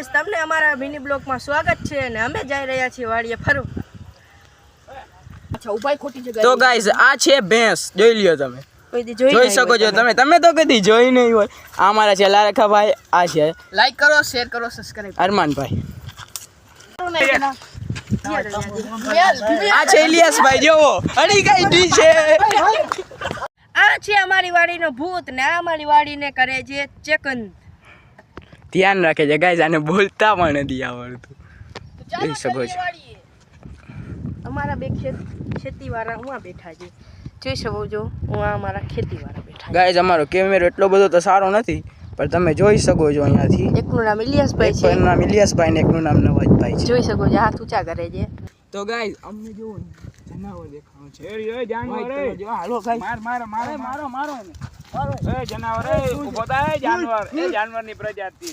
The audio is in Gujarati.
ગાઈસ તમને અમારા મિની બ્લોગમાં સ્વાગત છે અને અમે જઈ રહ્યા છીએ વાડીએ ફરવા. અચ્છા ઉપાય ખોટી જગ્યાએ. તો ગાઈસ આ છે ભેંસ, જોઈ લ્યો તમે. જોઈ શકો છો તમે તો કદી જોઈ નહીં હોય. આ મારા છે લારખાભાઈ, આ છે લાઈક કરો, શેર કરો, સબસ્ક્રાઇબ અરમાનભાઈ, આ છે ઇલિયાસભાઈ. જોવો અડી કઈ ડી છે. આ છે અમારી વાડીનો ભૂત ને આ અમારી વાડીને કરે છે ચેકન. ધ્યાન રાખે છે ગાઈસ, આને બોલતા પણ નથી આવડતું. જોઈ શકો છો અમારા બે ખેતીવાળા ઉવા બેઠા છે. જોઈ શકો છો ઉવા અમારા ખેતીવાળા બેઠા છે. ગાઈસ અમારો કેમેરો એટલો બધો તો સારો નથી, પણ તમે જોઈ શકો છો અહીંયાથી. એકનું નામ ઇલિયાસભાઈ છે, એકનું નામ ઇલિયાસભાઈ ને એકનું નામ નવાજભાઈ છે. જોઈ શકો છો હાથ ઊંચા કરે છે. તો ગાઈસ અમને જો જનાવર દેખાવ છે. એ જાનવર એ જો હાલો ગાઈસ, મારો એને. એ જનાવર એ ઉભો થાય. જાનવર એ જાનવરની પ્રજાતિ.